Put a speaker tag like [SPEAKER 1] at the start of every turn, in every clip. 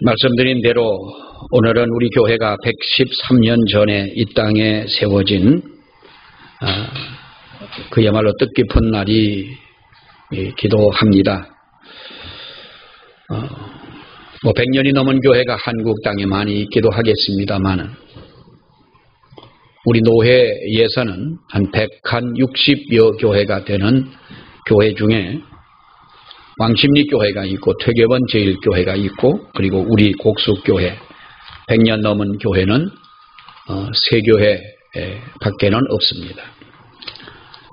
[SPEAKER 1] 말씀드린 대로 오늘은 우리 교회가 113년 전에 이 땅에 세워진 그야말로 뜻깊은 날이기도 합니다. 100년이 넘은 교회가 한국 땅에 많이 있기도 하겠습니다만 우리 노회에서는 한 160여 교회가 되는 교회 중에 왕십리 교회가 있고 퇴계원 제일교회가 있고 그리고 우리 곡숙교회 100년 넘은 교회는 세 교회 밖에는 없습니다.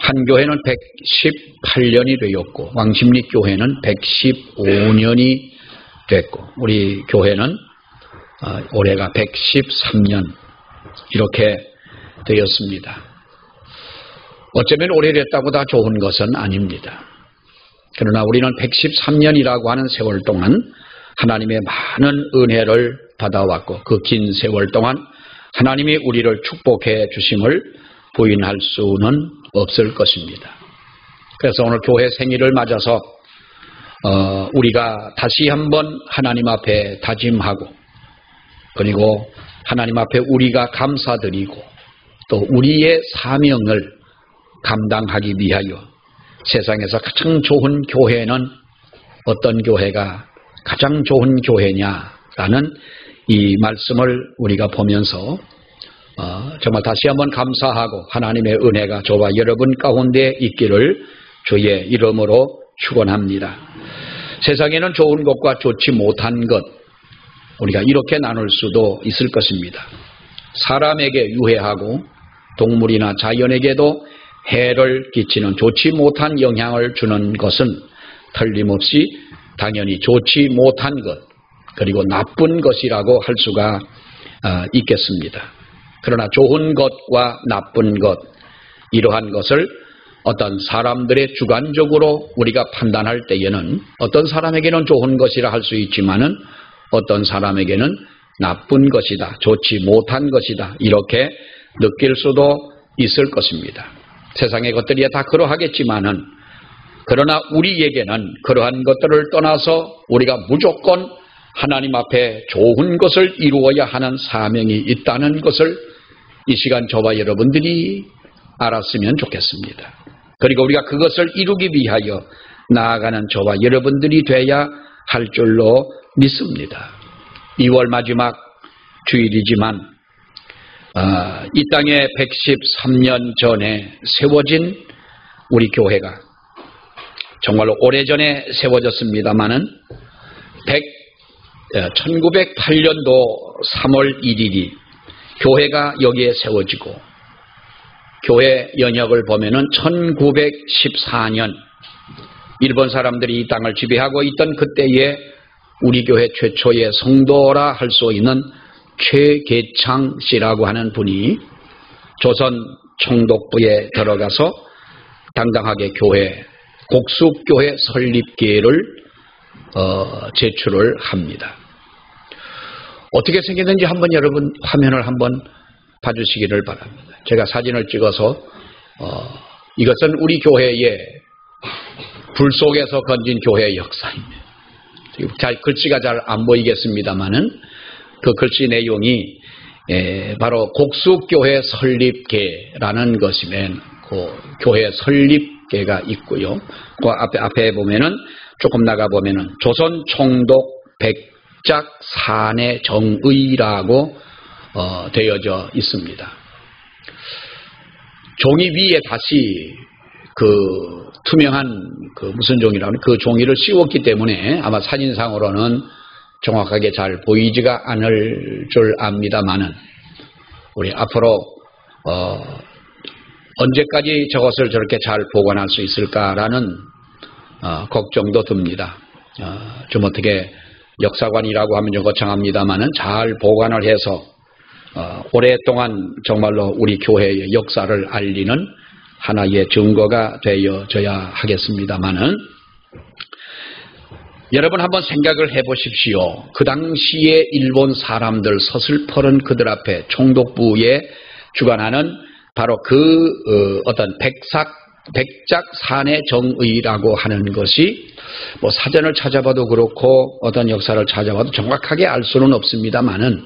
[SPEAKER 1] 한 교회는 118년이 되었고 왕십리 교회는 115년이 됐고 우리 교회는 올해가 113년 이렇게 되었습니다. 어쩌면 오래됐다고 다 좋은 것은 아닙니다. 그러나 우리는 113년이라고 하는 세월 동안 하나님의 많은 은혜를 받아왔고 그 긴 세월 동안 하나님이 우리를 축복해 주심을 부인할 수는 없을 것입니다. 그래서 오늘 교회 생일을 맞아서 우리가 다시 한번 하나님 앞에 다짐하고 그리고 하나님 앞에 우리가 감사드리고 또 우리의 사명을 감당하기 위하여 세상에서 가장 좋은 교회는 어떤 교회가 가장 좋은 교회냐라는 이 말씀을 우리가 보면서 정말 다시 한번 감사하고 하나님의 은혜가 저와 여러분 가운데 있기를 주의 이름으로 축원합니다. 세상에는 좋은 것과 좋지 못한 것 우리가 이렇게 나눌 수도 있을 것입니다. 사람에게 유해하고 동물이나 자연에게도 해를 끼치는 좋지 못한 영향을 주는 것은 틀림없이 당연히 좋지 못한 것 그리고 나쁜 것이라고 할 수가 있겠습니다. 그러나 좋은 것과 나쁜 것 이러한 것을 어떤 사람들의 주관적으로 우리가 판단할 때에는 어떤 사람에게는 좋은 것이라 할 수 있지만은 어떤 사람에게는 나쁜 것이다, 좋지 못한 것이다 이렇게 느낄 수도 있을 것입니다. 세상의 것들이 다 그러하겠지만은 그러나 우리에게는 그러한 것들을 떠나서 우리가 무조건 하나님 앞에 좋은 것을 이루어야 하는 사명이 있다는 것을 이 시간 저와 여러분들이 알았으면 좋겠습니다. 그리고 우리가 그것을 이루기 위하여 나아가는 저와 여러분들이 돼야 할 줄로 믿습니다. 2월 마지막 주일이지만 이 땅에 113년 전에 세워진 우리 교회가 정말로 오래전에 세워졌습니다마는 1908년도 3월 1일이 교회가 여기에 세워지고 교회 연역을 보면은 1914년 일본 사람들이 이 땅을 지배하고 있던 그때에 우리 교회 최초의 성도라 할 수 있는 최계창 씨라고 하는 분이 조선 총독부에 들어가서 당당하게 교회 곡숙교회 설립계를 제출을 합니다. 어떻게 생겼는지 한번 여러분 화면을 한번 봐주시기를 바랍니다. 제가 사진을 찍어서 이것은 우리 교회의 불 속에서 건진 교회의 역사입니다. 글씨가 잘 안 보이겠습니다만은 그 글씨 내용이 바로 곡숙교회 설립계라는 것이면 그 교회 설립계가 있고요. 그 앞에 보면은 조금 나가 보면은 조선 총독 백작 사내 정의라고 되어져 있습니다. 종이 위에 다시 그 투명한 그 무슨 종이라고 그 종이를 씌웠기 때문에 아마 사진상으로는 정확하게 잘 보이지가 않을 줄 압니다만은 우리 앞으로 언제까지 저것을 저렇게 잘 보관할 수 있을까라는 걱정도 듭니다. 좀 어떻게 역사관이라고 하면 좀 거창합니다만은 잘 보관을 해서 오랫동안 정말로 우리 교회의 역사를 알리는 하나의 증거가 되어져야 하겠습니다만은 여러분 한번 생각을 해보십시오. 그 당시에 일본 사람들 서슬퍼른 그들 앞에 총독부에 주관하는 바로 그 어떤 백삭 백작산의 정의라고 하는 것이 뭐 사전을 찾아봐도 그렇고 어떤 역사를 찾아봐도 정확하게 알 수는 없습니다만은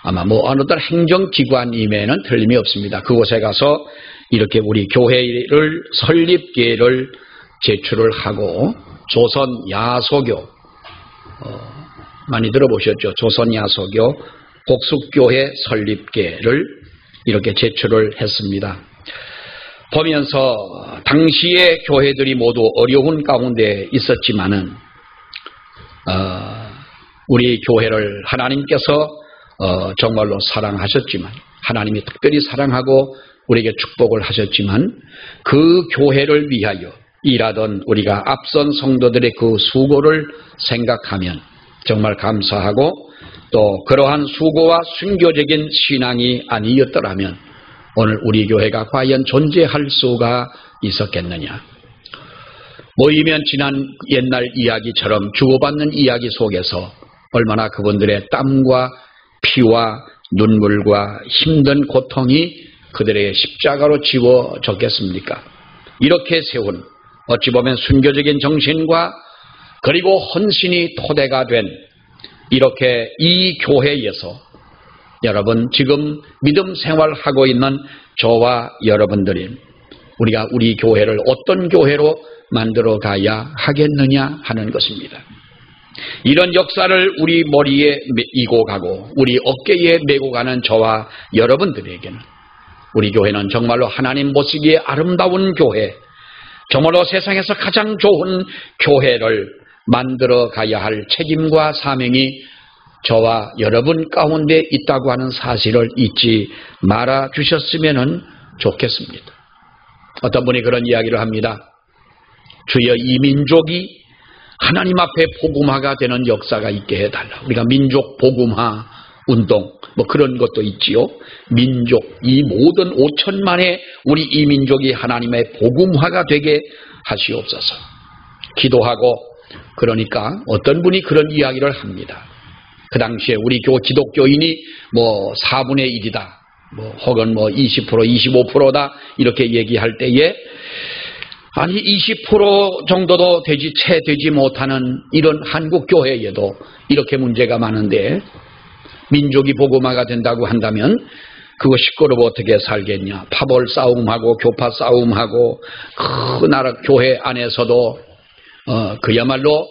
[SPEAKER 1] 아마 뭐 어느 행정기관임에는 틀림이 없습니다. 그곳에 가서 이렇게 우리 교회를 설립계를 제출을 하고 조선 야소교 많이 들어보셨죠? 조선 야소교 복숙교회 설립계를 이렇게 제출을 했습니다. 보면서 당시의 교회들이 모두 어려운 가운데 있었지만은 우리 교회를 하나님께서 정말로 사랑하셨지만 하나님이 특별히 사랑하고 우리에게 축복을 하셨지만 그 교회를 위하여 일하던 우리가 앞선 성도들의 그 수고를 생각하면 정말 감사하고 또 그러한 수고와 순교적인 신앙이 아니었더라면 오늘 우리 교회가 과연 존재할 수가 있었겠느냐. 모이면 지난 옛날 이야기처럼 주고받는 이야기 속에서 얼마나 그분들의 땀과 피와 눈물과 힘든 고통이 그들의 십자가로 지워졌겠습니까? 이렇게 세운 어찌 보면 순교적인 정신과 그리고 헌신이 토대가 된 이렇게 이 교회에서 여러분 지금 믿음 생활하고 있는 저와 여러분들이 우리가 우리 교회를 어떤 교회로 만들어 가야 하겠느냐 하는 것입니다. 이런 역사를 우리 머리에 이고 가고 우리 어깨에 메고 가는 저와 여러분들에게는 우리 교회는 정말로 하나님 보시기에 아름다운 교회, 정말로 세상에서 가장 좋은 교회를 만들어 가야 할 책임과 사명이 저와 여러분 가운데 있다고 하는 사실을 잊지 말아 주셨으면 좋겠습니다. 어떤 분이 그런 이야기를 합니다. 주여 이 민족이 하나님 앞에 복음화가 되는 역사가 있게 해달라. 우리가 민족 복음화 운동 뭐 그런 것도 있지요. 민족 이 모든 5천만의 우리 이 민족이 하나님의 복음화가 되게 하시옵소서. 기도하고 그러니까 어떤 분이 그런 이야기를 합니다. 그 당시에 우리 기독교인이 뭐 4분의 1이다. 뭐 혹은 뭐 20%, 25%다. 이렇게 얘기할 때에 아니 20% 정도도 채 되지 못하는 이런 한국 교회에도 이렇게 문제가 많은데 민족이 복음화가 된다고 한다면 그거 시끄러워 어떻게 살겠냐. 파벌 싸움하고 교파 싸움하고 그 나라 교회 안에서도 그야말로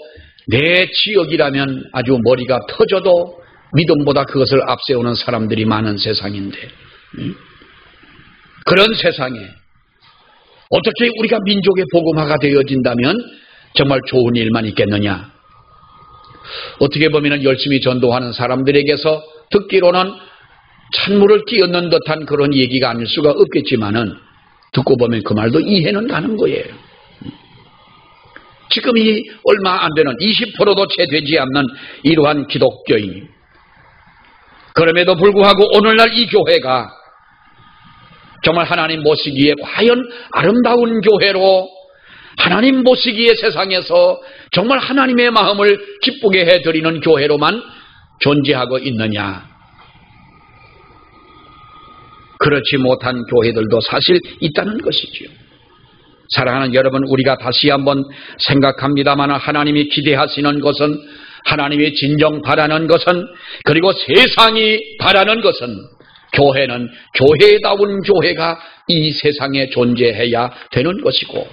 [SPEAKER 1] 내 지역이라면 아주 머리가 터져도 믿음보다 그것을 앞세우는 사람들이 많은 세상인데 그런 세상에 어떻게 우리가 민족의 복음화가 되어진다면 정말 좋은 일만 있겠느냐. 어떻게 보면 열심히 전도하는 사람들에게서 듣기로는 찬물을 끼얹는 듯한 그런 얘기가 아닐 수가 없겠지만은 듣고 보면 그 말도 이해는 가는 거예요. 지금이 얼마 안 되는 20%도 채 되지 않는 이러한 기독교인. 그럼에도 불구하고 오늘날 이 교회가 정말 하나님 보시기에 과연 아름다운 교회로 하나님 보시기에 세상에서 정말 하나님의 마음을 기쁘게 해드리는 교회로만 존재하고 있느냐. 그렇지 못한 교회들도 사실 있다는 것이지요. 사랑하는 여러분, 우리가 다시 한번 생각합니다만 하나님이 기대하시는 것은, 하나님이 진정 바라는 것은, 그리고 세상이 바라는 것은 교회는 교회다운 교회가 이 세상에 존재해야 되는 것이고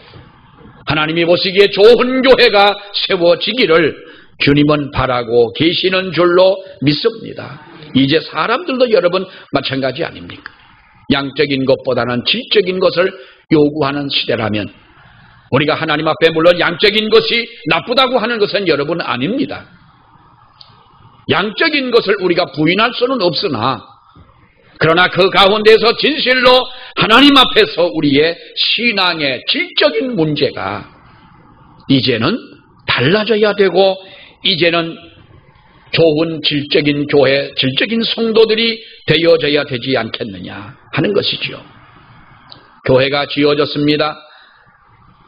[SPEAKER 1] 하나님이 보시기에 좋은 교회가 세워지기를 주님은 바라고 계시는 줄로 믿습니다. 이제 사람들도 여러분 마찬가지 아닙니까? 양적인 것보다는 질적인 것을 요구하는 시대라면 우리가 하나님 앞에 물론 양적인 것이 나쁘다고 하는 것은 여러분 아닙니다. 양적인 것을 우리가 부인할 수는 없으나 그러나 그 가운데서 진실로 하나님 앞에서 우리의 신앙의 질적인 문제가 이제는 달라져야 되고 이제는 좋은 질적인 교회, 질적인 성도들이 되어져야 되지 않겠느냐 하는 것이지요. 교회가 지어졌습니다.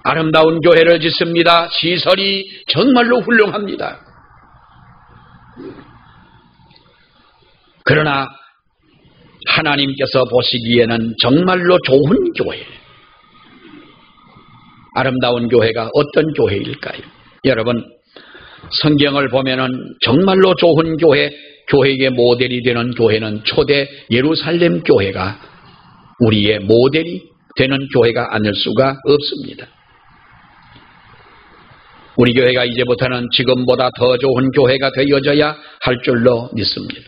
[SPEAKER 1] 아름다운 교회를 짓습니다. 시설이 정말로 훌륭합니다. 그러나 하나님께서 보시기에는 정말로 좋은 교회, 아름다운 교회가 어떤 교회일까요? 여러분, 성경을 보면은 정말로 좋은 교회, 교회의 모델이 되는 교회는 초대 예루살렘 교회가 우리의 모델이 되는 교회가 아닐 수가 없습니다. 우리 교회가 이제부터는 지금보다 더 좋은 교회가 되어져야 할 줄로 믿습니다.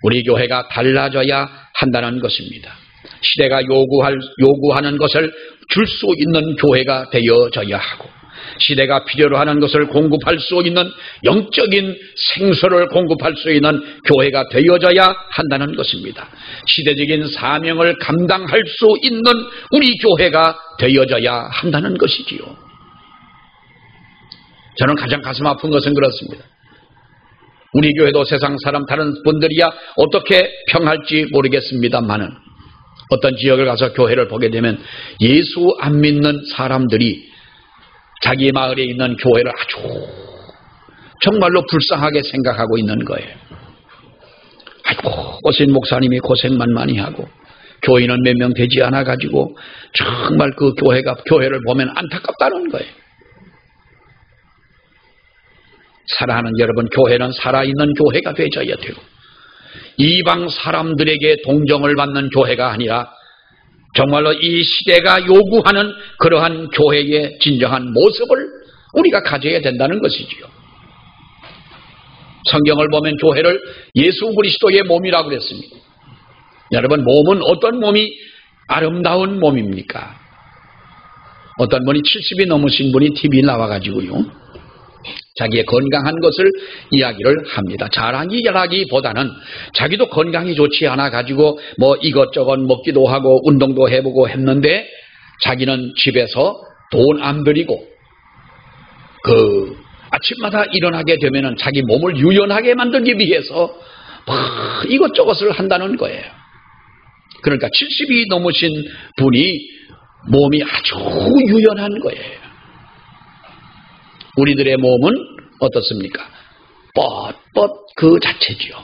[SPEAKER 1] 우리 교회가 달라져야 한다는 것입니다. 시대가 요구하는 것을 줄 수 있는 교회가 되어져야 하고, 시대가 필요로 하는 것을 공급할 수 있는 영적인 생수를 공급할 수 있는 교회가 되어져야 한다는 것입니다. 시대적인 사명을 감당할 수 있는 우리 교회가 되어져야 한다는 것이지요. 저는 가장 가슴 아픈 것은 그렇습니다. 우리 교회도 세상 사람 다른 분들이야 어떻게 평할지 모르겠습니다만은 어떤 지역을 가서 교회를 보게 되면 예수 안 믿는 사람들이 자기 마을에 있는 교회를 아주 정말로 불쌍하게 생각하고 있는 거예요. 아이고, 오신 목사님이 고생만 많이 하고 교인은 몇 명 되지 않아 가지고 정말 그 교회를 보면 안타깝다는 거예요. 사랑하는 여러분, 교회는 살아있는 교회가 되어야 되고 이방 사람들에게 동정을 받는 교회가 아니라 정말로 이 시대가 요구하는 그러한 교회의 진정한 모습을 우리가 가져야 된다는 것이지요. 성경을 보면 교회를 예수 그리스도의 몸이라고 그랬습니다. 여러분, 몸은 어떤 몸이 아름다운 몸입니까? 어떤 분이 70이 넘으신 분이 TV에 나와가지고요, 자기의 건강한 것을 이야기를 합니다. 자랑이라기보다는 자기도 건강이 좋지 않아 가지고 뭐 이것저것 먹기도 하고 운동도 해보고 했는데 자기는 집에서 돈 안 들이고 그 아침마다 일어나게 되면은 자기 몸을 유연하게 만들기 위해서 막 이것저것을 한다는 거예요. 그러니까 70이 넘으신 분이 몸이 아주 유연한 거예요. 우리들의 몸은 어떻습니까? 뻣뻣 그 자체지요.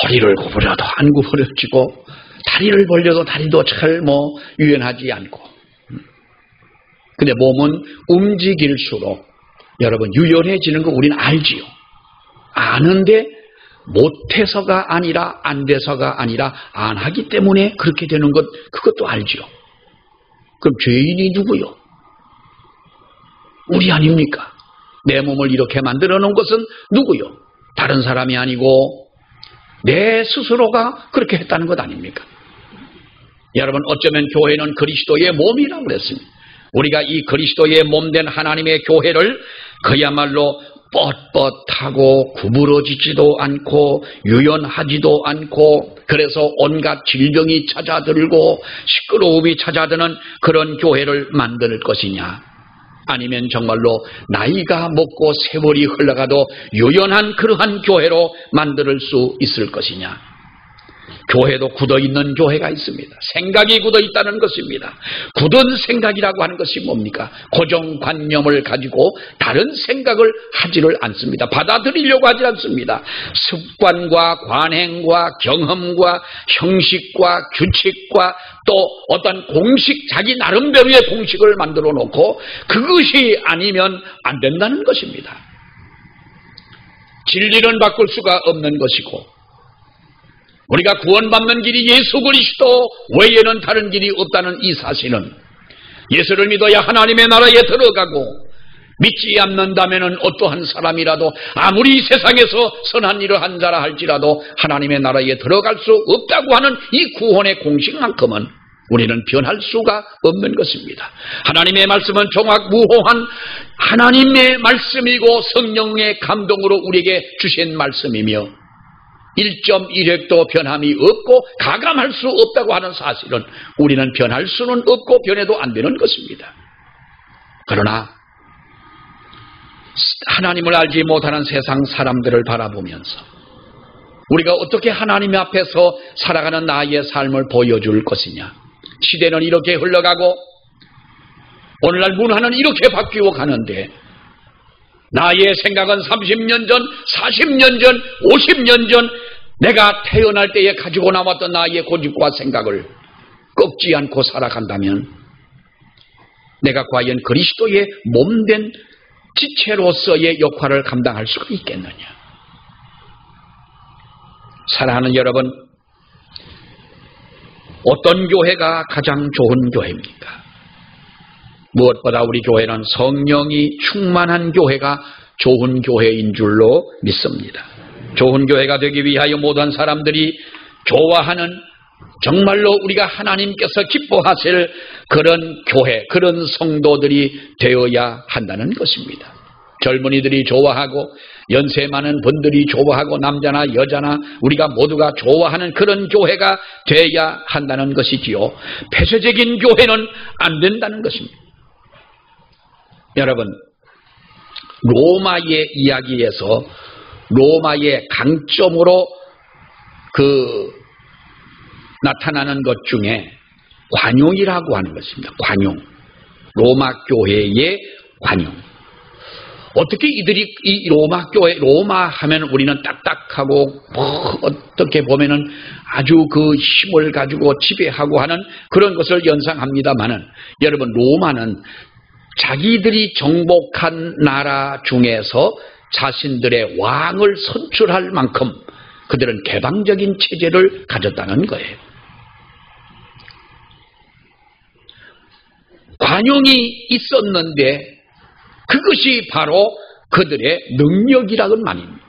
[SPEAKER 1] 허리를 구부려도 안 구부려지고 다리를 벌려도 다리도 잘 유연하지 않고. 근데 몸은 움직일수록 여러분 유연해지는 거 우리는 알지요. 아는데 못해서가 아니라 안 돼서가 아니라 안 하기 때문에 그렇게 되는 것, 그것도 알지요. 그럼 죄인이 누구요? 우리 아닙니까? 내 몸을 이렇게 만들어 놓은 것은 누구요? 다른 사람이 아니고 내 스스로가 그렇게 했다는 것 아닙니까? 여러분, 어쩌면 교회는 그리스도의 몸이라고 그랬습니다. 우리가 이 그리스도의 몸된 하나님의 교회를 그야말로 뻣뻣하고 구부러지지도 않고 유연하지도 않고 그래서 온갖 질병이 찾아들고 시끄러움이 찾아드는 그런 교회를 만들 것이냐, 아니면 정말로 나이가 먹고 세월이 흘러가도 유연한 그러한 교회로 만들 수 있을 것이냐. 교회도 굳어있는 교회가 있습니다. 생각이 굳어있다는 것입니다. 굳은 생각이라고 하는 것이 뭡니까? 고정관념을 가지고 다른 생각을 하지를 않습니다. 받아들이려고 하지 않습니다. 습관과 관행과 경험과 형식과 규칙과 또 어떤 공식, 자기 나름대로의 공식을 만들어 놓고 그것이 아니면 안 된다는 것입니다. 진리는 바꿀 수가 없는 것이고 우리가 구원받는 길이 예수 그리스도 외에는 다른 길이 없다는 이 사실은 예수를 믿어야 하나님의 나라에 들어가고 믿지 않는다면 어떠한 사람이라도 아무리 세상에서 선한 일을 한 자라 할지라도 하나님의 나라에 들어갈 수 없다고 하는 이 구원의 공식만큼은 우리는 변할 수가 없는 것입니다. 하나님의 말씀은 정확무호한 하나님의 말씀이고 성령의 감동으로 우리에게 주신 말씀이며 1.1획도 변함이 없고 가감할 수 없다고 하는 사실은 우리는 변할 수는 없고 변해도 안 되는 것입니다. 그러나 하나님을 알지 못하는 세상 사람들을 바라보면서 우리가 어떻게 하나님 앞에서 살아가는 나의 삶을 보여줄 것이냐. 시대는 이렇게 흘러가고 오늘날 문화는 이렇게 바뀌어 가는데 나의 생각은 30년 전, 40년 전, 50년 전 내가 태어날 때에 가지고 남았던 나의 고집과 생각을 꺾지 않고 살아간다면 내가 과연 그리스도의 몸된 지체로서의 역할을 감당할 수가 있겠느냐. 사랑하는 여러분, 어떤 교회가 가장 좋은 교회입니까? 무엇보다 우리 교회는 성령이 충만한 교회가 좋은 교회인 줄로 믿습니다. 좋은 교회가 되기 위하여 모든 사람들이 좋아하는, 정말로 우리가 하나님께서 기뻐하실 그런 교회, 그런 성도들이 되어야 한다는 것입니다. 젊은이들이 좋아하고 연세 많은 분들이 좋아하고 남자나 여자나 우리가 모두가 좋아하는 그런 교회가 되어야 한다는 것이지요. 폐쇄적인 교회는 안 된다는 것입니다. 여러분, 로마의 이야기에서 로마의 강점으로 나타나는 것 중에 관용이라고 하는 것입니다. 관용. 로마 교회의 관용. 어떻게 이들이 이 로마 교회, 로마 하면 우리는 딱딱하고 어떻게 보면은 아주 그 힘을 가지고 지배하고 하는 그런 것을 연상합니다만은, 여러분, 로마는 자기들이 정복한 나라 중에서 자신들의 왕을 선출할 만큼 그들은 개방적인 체제를 가졌다는 거예요. 관용이 있었는데 그것이 바로 그들의 능력이라는 말입니다.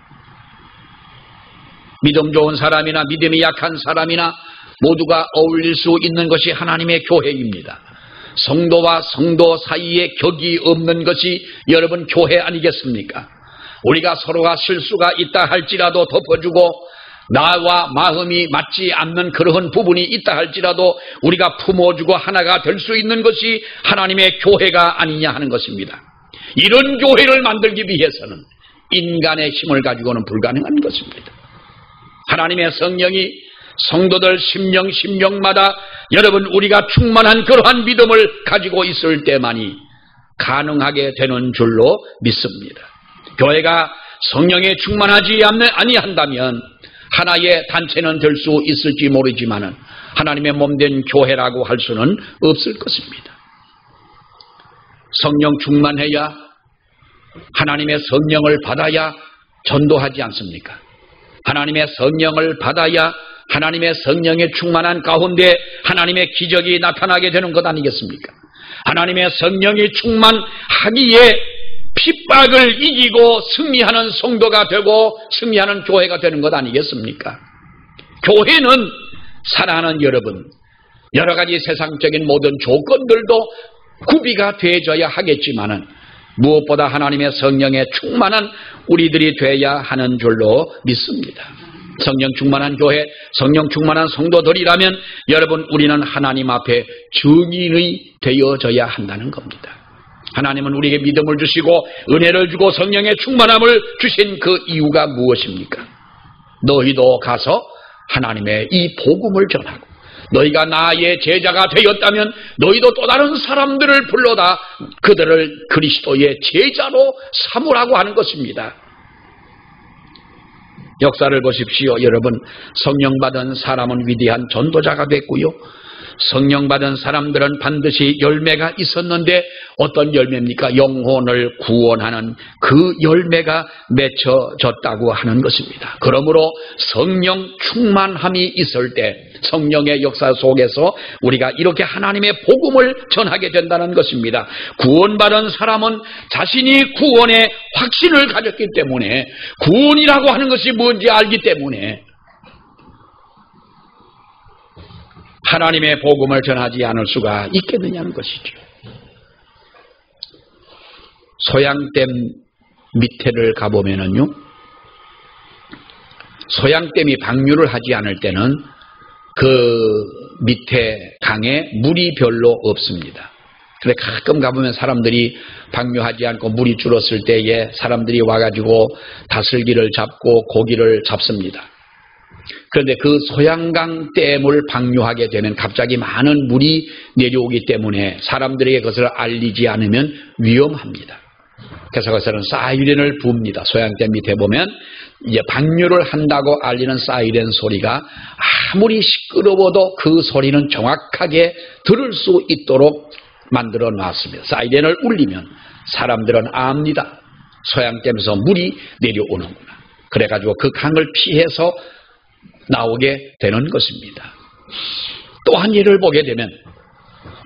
[SPEAKER 1] 믿음 좋은 사람이나 믿음이 약한 사람이나 모두가 어울릴 수 있는 것이 하나님의 교회입니다. 성도와 성도 사이에 격이 없는 것이 여러분 교회 아니겠습니까? 우리가 서로가 실수가 있다 할지라도 덮어주고 나와 마음이 맞지 않는 그러한 부분이 있다 할지라도 우리가 품어주고 하나가 될 수 있는 것이 하나님의 교회가 아니냐 하는 것입니다. 이런 교회를 만들기 위해서는 인간의 힘을 가지고는 불가능한 것입니다. 하나님의 성령이 성도들 심령마다 여러분 우리가 충만한 그러한 믿음을 가지고 있을 때만이 가능하게 되는 줄로 믿습니다. 교회가 성령에 충만하지 아니한다면 하나의 단체는 될 수 있을지 모르지만은 하나님의 몸된 교회라고 할 수는 없을 것입니다. 성령 충만해야, 하나님의 성령을 받아야 전도하지 않습니까? 하나님의 성령을 받아야 하나님의 성령에 충만한 가운데 하나님의 기적이 나타나게 되는 것 아니겠습니까? 하나님의 성령이 충만하기에 핍박을 이기고 승리하는 성도가 되고 승리하는 교회가 되는 것 아니겠습니까? 교회는 사랑하는 여러분, 여러 가지 세상적인 모든 조건들도 구비가 되어져야 하겠지만은 무엇보다 하나님의 성령에 충만한 우리들이 되어야 하는 줄로 믿습니다. 성령 충만한 교회, 성령 충만한 성도들이라면 여러분 우리는 하나님 앞에 증인이 되어져야 한다는 겁니다. 하나님은 우리에게 믿음을 주시고 은혜를 주고 성령의 충만함을 주신 그 이유가 무엇입니까? 너희도 가서 하나님의 이 복음을 전하고 너희가 나의 제자가 되었다면 너희도 또 다른 사람들을 불러다 그들을 그리스도의 제자로 삼으라고 하는 것입니다. 역사를 보십시오. 여러분, 성령 받은 사람은 위대한 전도자가 됐고요. 성령 받은 사람들은 반드시 열매가 있었는데 어떤 열매입니까? 영혼을 구원하는 그 열매가 맺혀졌다고 하는 것입니다. 그러므로 성령 충만함이 있을 때 성령의 역사 속에서 우리가 이렇게 하나님의 복음을 전하게 된다는 것입니다. 구원받은 사람은 자신이 구원의 확신을 가졌기 때문에 구원이라고 하는 것이 뭔지 알기 때문에 하나님의 복음을 전하지 않을 수가 있겠느냐는 것이죠. 소양댐 밑에를 가보면은요, 소양댐이 방류를 하지 않을 때는 그 밑에 강에 물이 별로 없습니다. 근데 가끔 가보면 사람들이 방류하지 않고 물이 줄었을 때에 사람들이 와가지고 다슬기를 잡고 고기를 잡습니다. 그런데 그 소양강 댐을 방류하게 되면 갑자기 많은 물이 내려오기 때문에 사람들에게 그것을 알리지 않으면 위험합니다. 그래서 거기서는 사이렌을 부읍니다. 소양댐 밑에 보면 이제 방류를 한다고 알리는 사이렌 소리가 아무리 시끄러워도 그 소리는 정확하게 들을 수 있도록 만들어 놨습니다. 사이렌을 울리면 사람들은 압니다. 소양댐에서 물이 내려오는구나. 그래가지고 그 강을 피해서 나오게 되는 것입니다. 또 한 예를 보게 되면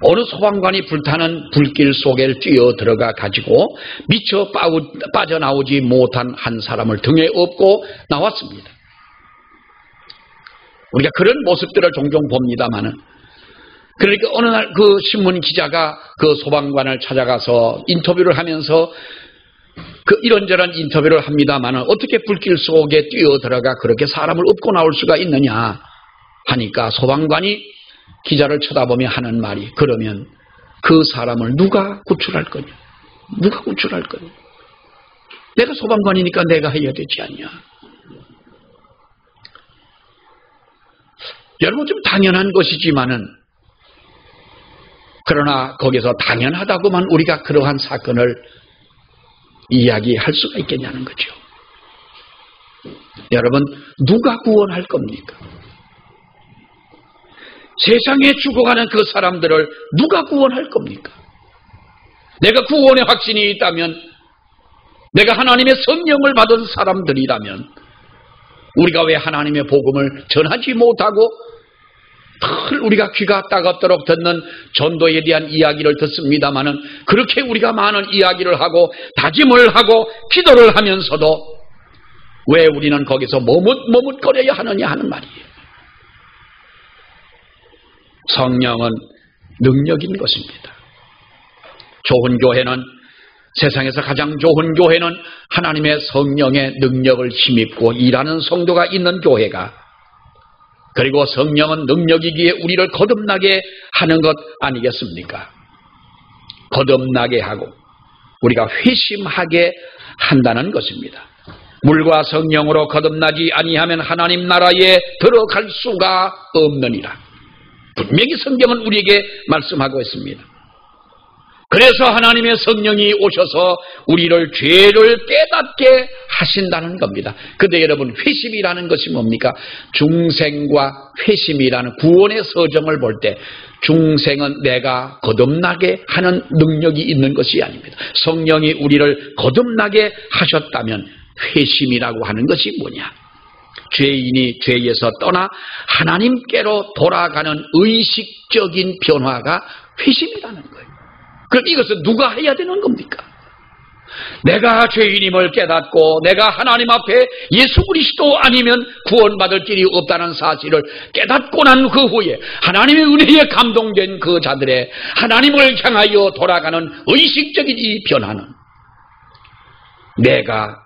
[SPEAKER 1] 어느 소방관이 불타는 불길 속에 뛰어 들어가 가지고 미처 빠져나오지 못한 한 사람을 등에 업고 나왔습니다. 우리가 그런 모습들을 종종 봅니다마는, 그러니까 어느 날 그 신문 기자가 그 소방관을 찾아가서 인터뷰를 하면서 그 이런저런 인터뷰를 합니다마는 어떻게 불길 속에 뛰어 들어가 그렇게 사람을 업고 나올 수가 있느냐 하니까 소방관이 기자를 쳐다보며 하는 말이, 그러면 그 사람을 누가 구출할 거냐? 누가 구출할 거냐? 내가 소방관이니까 내가 해야 되지 않냐? 여러분, 좀 당연한 것이지만은, 그러나 거기서 당연하다고만 우리가 그러한 사건을 이야기할 수가 있겠냐는 거죠. 여러분, 누가 구원할 겁니까? 세상에 죽어가는 그 사람들을 누가 구원할 겁니까? 내가 구원의 확신이 있다면, 내가 하나님의 성령을 받은 사람들이라면 우리가 왜 하나님의 복음을 전하지 못하고 늘 우리가 귀가 따갑도록 듣는 전도에 대한 이야기를 듣습니다마는, 그렇게 우리가 많은 이야기를 하고 다짐을 하고 기도를 하면서도 왜 우리는 거기서 머뭇거려야 하느냐 하는 말이에요. 성령은 능력인 것입니다. 좋은 교회는, 세상에서 가장 좋은 교회는 하나님의 성령의 능력을 힘입고 일하는 성도가 있는 교회가, 그리고 성령은 능력이기에 우리를 거듭나게 하는 것 아니겠습니까? 거듭나게 하고 우리가 회심하게 한다는 것입니다. 물과 성령으로 거듭나지 아니하면 하나님 나라에 들어갈 수가 없느니라. 분명히 성경은 우리에게 말씀하고 있습니다. 그래서 하나님의 성령이 오셔서 우리를 죄를 깨닫게 하신다는 겁니다. 근데 여러분, 회심이라는 것이 뭡니까? 중생과 회심이라는 구원의 서정을 볼 때 중생은 내가 거듭나게 하는 능력이 있는 것이 아닙니다. 성령이 우리를 거듭나게 하셨다면 회심이라고 하는 것이 뭐냐? 죄인이 죄에서 떠나 하나님께로 돌아가는 의식적인 변화가 회심이라는 거예요. 그럼 이것은 누가 해야 되는 겁니까? 내가 죄인임을 깨닫고 내가 하나님 앞에 예수 그리스도 아니면 구원받을 길이 없다는 사실을 깨닫고 난 그 후에 하나님의 은혜에 감동된 그 자들의 하나님을 향하여 돌아가는 의식적인 이 변화는 내가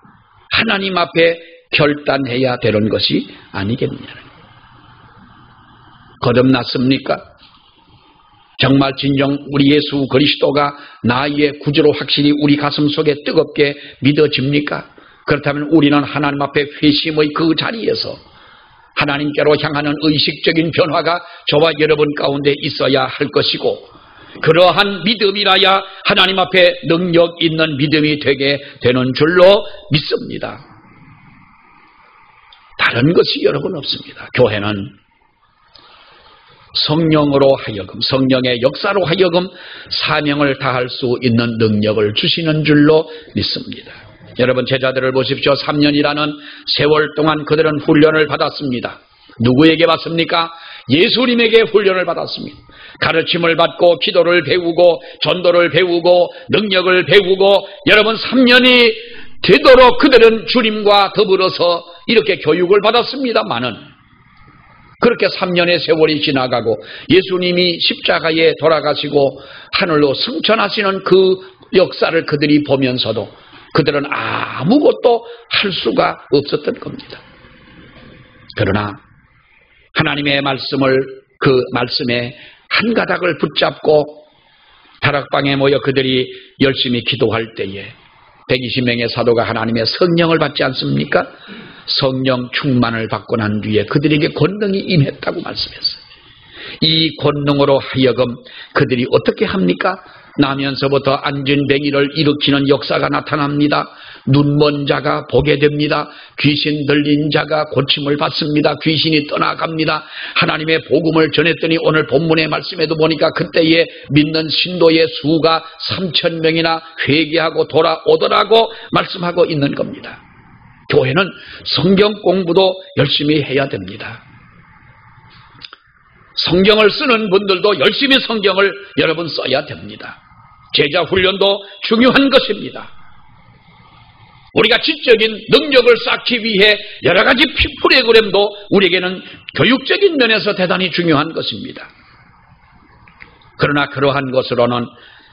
[SPEAKER 1] 하나님 앞에 결단해야 되는 것이 아니겠느냐는 거예요. 거듭났습니까? 정말 진정 우리 예수 그리스도가 나의 구주로 확실히 우리 가슴 속에 뜨겁게 믿어집니까? 그렇다면 우리는 하나님 앞에 회심의 그 자리에서 하나님께로 향하는 의식적인 변화가 저와 여러분 가운데 있어야 할 것이고, 그러한 믿음이라야 하나님 앞에 능력 있는 믿음이 되게 되는 줄로 믿습니다. 다른 것이 여러분 없습니다. 교회는 성령으로 하여금, 성령의 역사로 하여금 사명을 다할 수 있는 능력을 주시는 줄로 믿습니다. 여러분, 제자들을 보십시오. 3년이라는 세월 동안 그들은 훈련을 받았습니다. 누구에게 받습니까? 예수님에게 훈련을 받았습니다. 가르침을 받고 기도를 배우고 전도를 배우고 능력을 배우고, 여러분 3년이 되도록 그들은 주님과 더불어서 이렇게 교육을 받았습니다마는, 그렇게 3년의 세월이 지나가고 예수님이 십자가에 돌아가시고 하늘로 승천하시는 그 역사를 그들이 보면서도 그들은 아무것도 할 수가 없었던 겁니다. 그러나 하나님의 말씀을, 그 말씀에 한 가닥을 붙잡고 다락방에 모여 그들이 열심히 기도할 때에 120명의 사도가 하나님의 성령을 받지 않습니까? 성령 충만을 받고 난 뒤에 그들에게 권능이 임했다고 말씀했어요. 이 권능으로 하여금 그들이 어떻게 합니까? 나면서부터 안진뱅이를 일으키는 역사가 나타납니다. 눈먼 자가 보게 됩니다. 귀신 들린 자가 고침을 받습니다. 귀신이 떠나갑니다. 하나님의 복음을 전했더니 오늘 본문의 말씀에도 보니까 그때에 믿는 신도의 수가 3,000명이나 회개하고 돌아오더라고 말씀하고 있는 겁니다. 교회는 성경 공부도 열심히 해야 됩니다. 성경을 쓰는 분들도 열심히 성경을 여러분 써야 됩니다. 제자 훈련도 중요한 것입니다. 우리가 지적인 능력을 쌓기 위해 여러 가지 프로그램도 우리에게는 교육적인 면에서 대단히 중요한 것입니다. 그러나 그러한 것으로는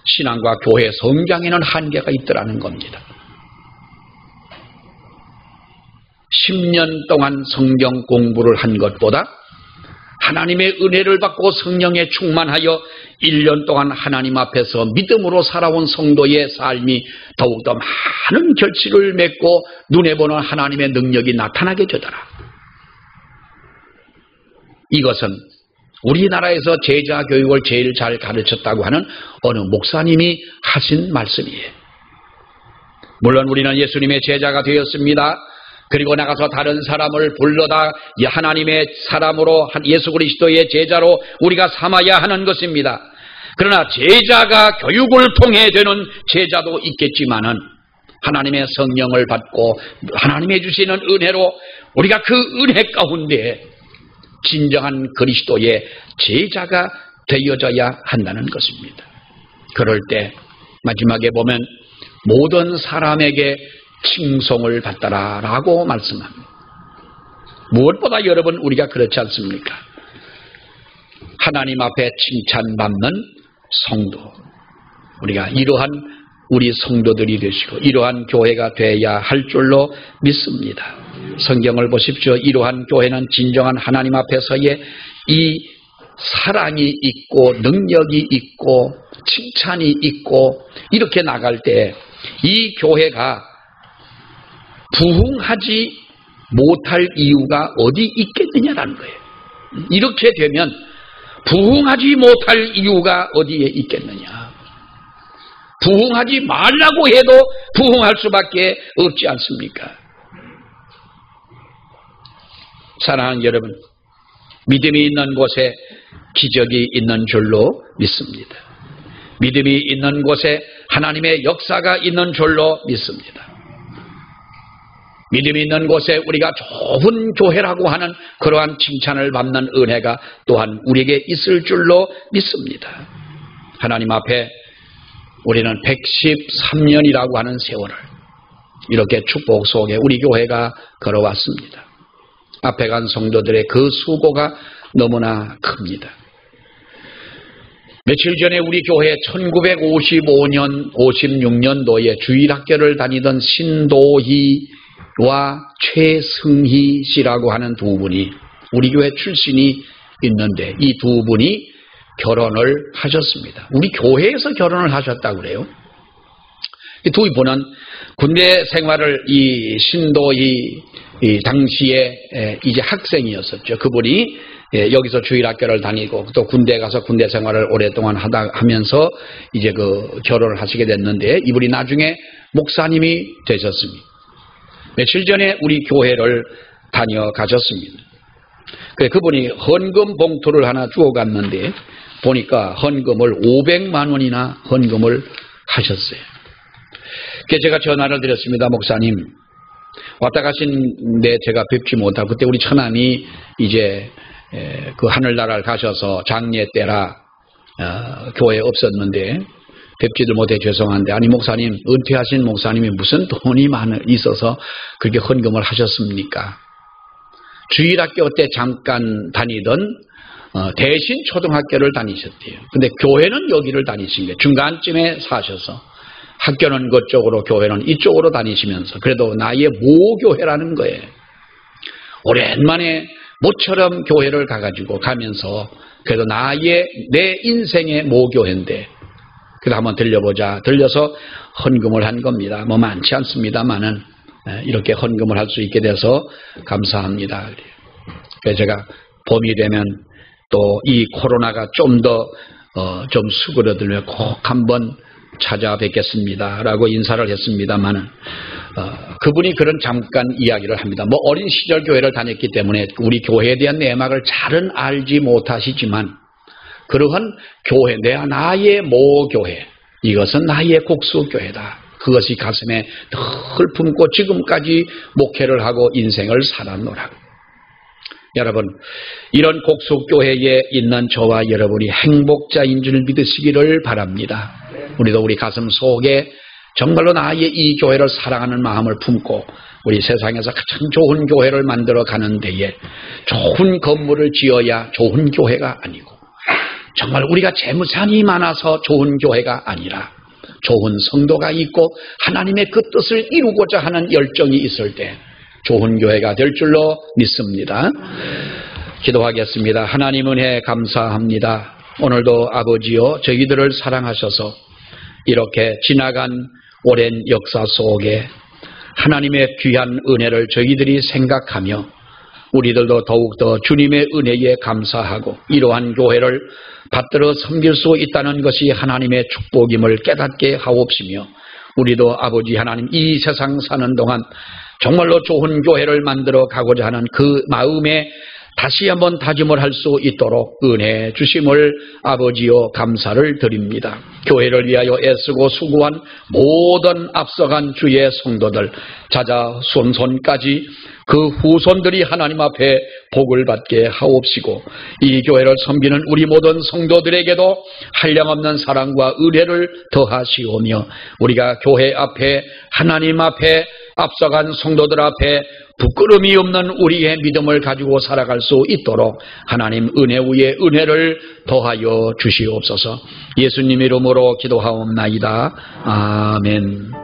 [SPEAKER 1] 신앙과 교회 성장에는 한계가 있더라는 겁니다. 10년 동안 성경 공부를 한 것보다 하나님의 은혜를 받고 성령에 충만하여 1년 동안 하나님 앞에서 믿음으로 살아온 성도의 삶이 더욱더 많은 결실을 맺고 눈에 보는 하나님의 능력이 나타나게 되더라. 이것은 우리나라에서 제자 교육을 제일 잘 가르쳤다고 하는 어느 목사님이 하신 말씀이에요. 물론 우리는 예수님의 제자가 되었습니다. 그리고 나가서 다른 사람을 불러다 하나님의 사람으로 예수 그리스도의 제자로 우리가 삼아야 하는 것입니다. 그러나 제자가 교육을 통해 되는 제자도 있겠지만은 하나님의 성령을 받고 하나님의 주시는 은혜로 우리가 그 은혜 가운데 진정한 그리스도의 제자가 되어져야 한다는 것입니다. 그럴 때 마지막에 보면 모든 사람에게 칭송을 받더라 라고 말씀합니다. 무엇보다 여러분 우리가 그렇지 않습니까? 하나님 앞에 칭찬받는 성도, 우리가 이러한 우리 성도들이 되시고 이러한 교회가 되어야 할 줄로 믿습니다. 성경을 보십시오. 이러한 교회는 진정한 하나님 앞에서의 이 사랑이 있고 능력이 있고 칭찬이 있고 이렇게 나갈 때 이 교회가 부흥하지 못할 이유가 어디 있겠느냐라는 거예요. 이렇게 되면 부흥하지 못할 이유가 어디에 있겠느냐. 부흥하지 말라고 해도 부흥할 수밖에 없지 않습니까? 사랑하는 여러분, 믿음이 있는 곳에 기적이 있는 줄로 믿습니다. 믿음이 있는 곳에 하나님의 역사가 있는 줄로 믿습니다. 믿음이 있는 곳에 우리가 좋은 교회라고 하는 그러한 칭찬을 받는 은혜가 또한 우리에게 있을 줄로 믿습니다. 하나님 앞에 우리는 113년이라고 하는 세월을 이렇게 축복 속에 우리 교회가 걸어왔습니다. 앞에 간 성도들의 그 수고가 너무나 큽니다. 며칠 전에 우리 교회 1955년, 56년도에 주일학교를 다니던 신도희와 최승희 씨라고 하는 두 분이 우리 교회 출신이 있는데 이 두 분이 결혼을 하셨습니다. 우리 교회에서 결혼을 하셨다고 그래요. 이 두 분은 군대 생활을 이 신도희 당시에 이제 학생이었었죠. 그분이 여기서 주일학교를 다니고 또 군대 가서 군대 생활을 오랫동안 하면서 이제 그 결혼을 하시게 됐는데 이분이 나중에 목사님이 되셨습니다. 며칠 전에 우리 교회를 다녀가셨습니다. 그분이 헌금 봉투를 하나 주워갔는데 보니까 헌금을 500만 원이나 헌금을 하셨어요. 그래서 제가 전화를 드렸습니다. 목사님, 왔다 가신데 제가 뵙지 못하고 그때 우리 처남이 이제 그 하늘나라를 가셔서 장례 때라 교회에 없었는데 뵙지도 못해 죄송한데 아니 목사님, 은퇴하신 목사님이 무슨 돈이 있어서 그렇게 헌금을 하셨습니까? 주일학교 때 잠깐 다니던 대신 초등학교를 다니셨대요. 근데 교회는 여기를 다니신 거예요. 중간쯤에 사셔서 학교는 그쪽으로 교회는 이쪽으로 다니시면서 그래도 나의 모교회라는 거예요. 오랜만에 모처럼 교회를 가면서 그래도 내 인생의 모교회인데 그래도 한번 들려보자. 들려서 헌금을 한 겁니다. 뭐 많지 않습니다만은 이렇게 헌금을 할 수 있게 돼서 감사합니다. 그래서 제가 봄이 되면 또 이 코로나가 좀 더 좀 수그러들며 꼭 한번 찾아뵙겠습니다 라고 인사를 했습니다만은 그분이 그런 잠깐 이야기를 합니다. 뭐 어린 시절 교회를 다녔기 때문에 우리 교회에 대한 내막을 잘은 알지 못하시지만 그러한 교회, 나의 모교회, 이것은 나의 곡수교회다. 그것이 가슴에 늘 품고 지금까지 목회를 하고 인생을 살았노라. 여러분, 이런 곡수교회에 있는 저와 여러분이 행복자인 줄 믿으시기를 바랍니다. 우리도 우리 가슴 속에 정말로 나의 이 교회를 사랑하는 마음을 품고 우리 세상에서 가장 좋은 교회를 만들어 가는 데에 좋은 건물을 지어야 좋은 교회가 아니고 정말 우리가 재무산이 많아서 좋은 교회가 아니라 좋은 성도가 있고 하나님의 그 뜻을 이루고자 하는 열정이 있을 때 좋은 교회가 될 줄로 믿습니다. 기도하겠습니다. 하나님 은혜 감사합니다. 오늘도 아버지여 저희들을 사랑하셔서 이렇게 지나간 오랜 역사 속에 하나님의 귀한 은혜를 저희들이 생각하며 우리들도 더욱더 주님의 은혜에 감사하고 이러한 교회를 받들어 섬길 수 있다는 것이 하나님의 축복임을 깨닫게 하옵시며 우리도 아버지 하나님 이 세상 사는 동안 정말로 좋은 교회를 만들어 가고자 하는 그 마음에 다시 한번 다짐을 할 수 있도록 은혜 주심을 아버지여 감사를 드립니다. 교회를 위하여 애쓰고 수고한 모든 앞서간 주의 성도들 자자손손까지 그 후손들이 하나님 앞에 복을 받게 하옵시고 이 교회를 섬기는 우리 모든 성도들에게도 한량없는 사랑과 은혜를 더하시오며 우리가 교회 앞에 하나님 앞에 앞서간 성도들 앞에 부끄러움이 없는 우리의 믿음을 가지고 살아갈 수 있도록 하나님 은혜 위에 은혜를 더하여 주시옵소서. 예수님 이름으로 기도하옵나이다. 아멘.